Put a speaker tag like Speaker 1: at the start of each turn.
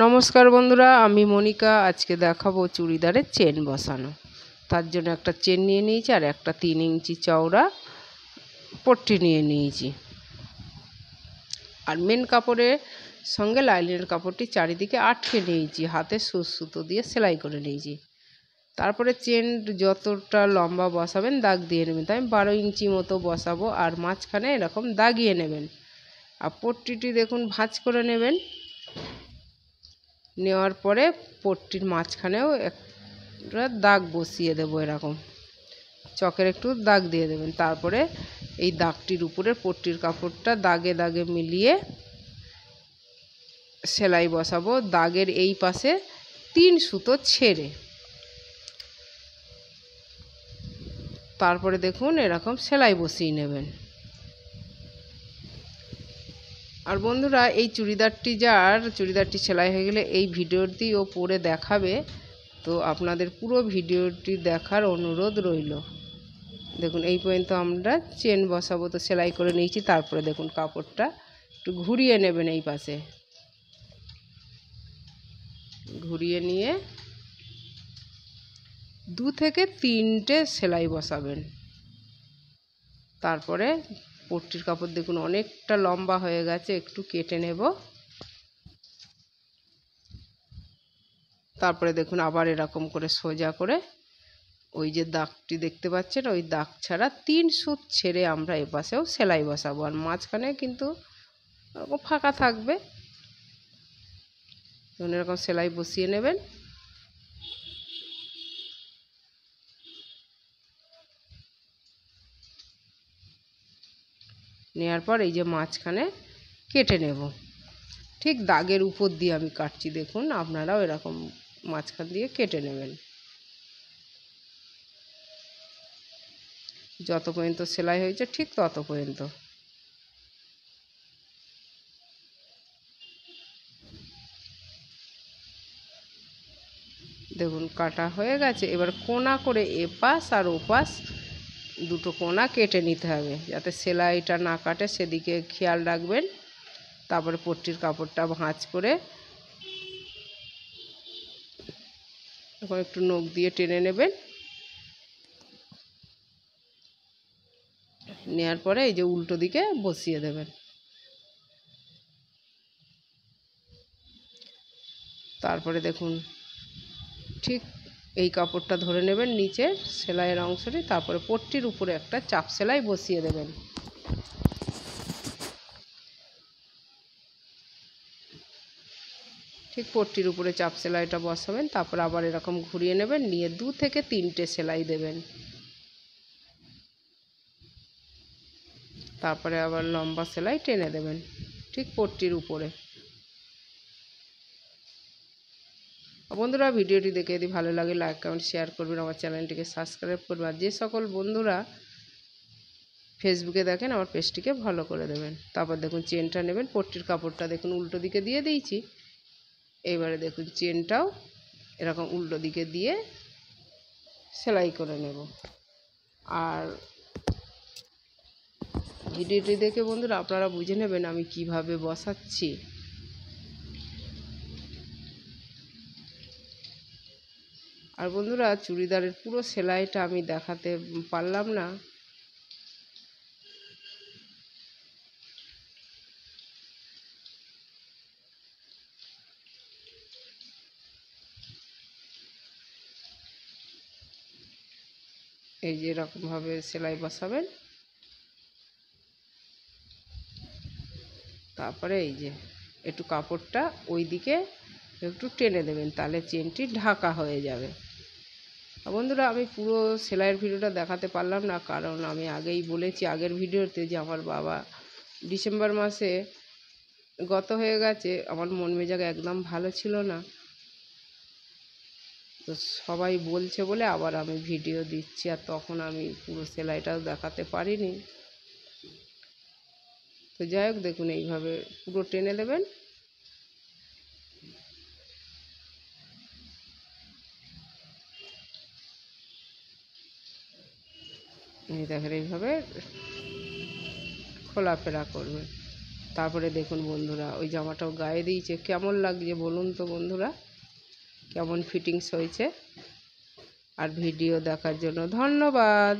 Speaker 1: নমস্কার বন্ধুরা, আমি মনিকা। আজকে দেখাবো চুড়িদারের চেন বসানো। তার জন্য একটা চেন নিয়ে নিয়েছি আর একটা 3 ইঞ্চি চওড়া পট্টি নিয়ে নিয়েছি। আর মেন কাপড়ের সঙ্গে লাইনিংয়ের কাপড়টি চারিদিকে আটকে নিয়েছি, হাতে সুতো দিয়ে সেলাই করে নিয়েছি। তারপরে চেন যতটা লম্বা বসাবেন দাগ দিয়ে নেবেন। তাই আমি 12 ইঞ্চি মতো বসাবো আর মাঝখানে এরকম দাগিয়ে নেবেন। আর পট্টিটি দেখুন ভাঁজ করে নেবেন। নেওয়ার পরে পট্টির মাঝখানেও একটা দাগ বসিয়ে দেবো, এরকম চকের একটু দাগ দিয়ে দেবেন। তারপরে এই দাগটির উপরে পট্টির কাপড়টা দাগে দাগে মিলিয়ে সেলাই বসাবো। দাগের এই পাশে 3 সুতো ছেড়ে তারপরে দেখুন এরকম সেলাই বসিয়ে নেবেন। আর বন্ধুরা, এই চুড়িদারটি সেলাই হয়ে গেলে এই ভিডিওটি ও পরে দেখাবে, তো আপনাদের পুরো ভিডিওটি দেখার অনুরোধ রইল। দেখুন এই পর্যন্ত আমরা চেন বসাবো, তো সেলাই করে নিয়েছি। তারপরে দেখুন কাপড়টা একটু ঘুরিয়ে নেবেন, এই পাশে ঘুরিয়ে নিয়ে 2 থেকে 3টে সেলাই বসাবেন। তারপরে পট্টির কাপড় দেখুন অনেকটা লম্বা হয়ে গেছে, একটু কেটে নেব। তারপরে দেখুন আবার এরকম করে সোজা করে ওই যে দাগটি দেখতে পাচ্ছেন, ওই দাগ ছাড়া 3 সুত ছেড়ে আমরা এপাশেও সেলাই বসাবো। আর মাঝখানে কিন্তু ফাঁকা থাকবে। এরকম সেলাই বসিয়ে নেবেন। নেওয়ার পর এই যে মাঝখানে কেটে নেব। ঠিক দাগের উপর দিয়ে আমি কাটছি, দেখুন আপনারাও এরকম মাঝখান দিয়ে কেটে নেবেন। যত পর্যন্ত সেলাই হয়েছে ঠিক তত পর্যন্ত। দেখুন কাটা হয়ে গেছে। এবার কোণা করে এপাশ আর ওপাশ দুটো কোণা কেটে নিতে হবে, যাতে সেলাইটা না কাটে সেদিকে খেয়াল রাখবেন। তারপরে পট্টির কাপড়টা ভাঁজ করে এখন একটু নখ দিয়ে টেনে নেবেন। নেওয়ার পরে এই যে উল্টো দিকে বসিয়ে দেবেন। তারপরে দেখুন ঠিক এই কাপড়টা ধরে নেবেন নিচের সেলাইয়ের অংশটি, তারপরে পট্টির উপরে একটা চাপ সেলাই বসিয়ে দেবেন। ঠিক পট্টির উপরে চাপ সেলাইটা বসাবেন। তারপর আবার এরকম ঘুরিয়ে নেবেন, নিয়ে 2 থেকে 3টে সেলাই দেবেন। তারপরে আবার লম্বা সেলাই টেনে দেবেন ঠিক পট্টির উপরে। বন্ধুরা, ভিডিওটি দেখে যদি ভালো লাগে লাইক কমেন্ট শেয়ার করবেন, আমার চ্যানেলটিকে সাবস্ক্রাইব করবেন। আর যে সকল বন্ধুরা ফেসবুকে দেখেন আমার পেজটিকে ফলো করে দেবেন। তারপর দেখুন চেনটা নেবেন, পট্টির কাপড়টা দেখুন উল্টো দিকে দিয়ে দিয়েছি। এবারে দেখুন চেনটাও এরকম উল্টো দিকে দিয়ে সেলাই করে নেব। আর ভিডিওটি দেখে বন্ধুরা আপনারা বুঝে নেবেন আমি কিভাবে বসাচ্ছি। আর বন্ধুরা, চুড়িদারের পুরো সেলাইটা আমি দেখাতে পারলাম না। এই যে এরকমভাবে সেলাই বসাবেন। তারপরে এই যে একটু কাপড়টা ওই দিকে একটু টেনে দেবেন, তাহলে চেনটি ঢাকা হয়ে যাবে। বন্ধুরা, আমি পুরো সেলাইয়ের ভিডিওটা দেখাতে পারলাম না, কারণ আমি আগেই বলেছি আগের ভিডিওতে যে আমার বাবা ডিসেম্বর মাসে গত হয়ে গেছে। আমার মন মেজাজ একদম ভালো ছিল না, তো সবাই বলছে বলে আবার আমি ভিডিও দিচ্ছি। আর তখন আমি পুরো সেলাইটাও দেখাতে পারিনি। তো যাই হোক, দেখুন এইভাবে পুরো টেনে দেবেন। এই দেখেন এইভাবে খোলাফেরা করবেন। তারপরে দেখুন বন্ধুরা ওই জামাটাও গায়ে দিয়েছে, কেমন লাগছে বলুন তো বন্ধুরা, কেমন ফিটিংস হয়েছে। আর ভিডিও দেখার জন্য ধন্যবাদ।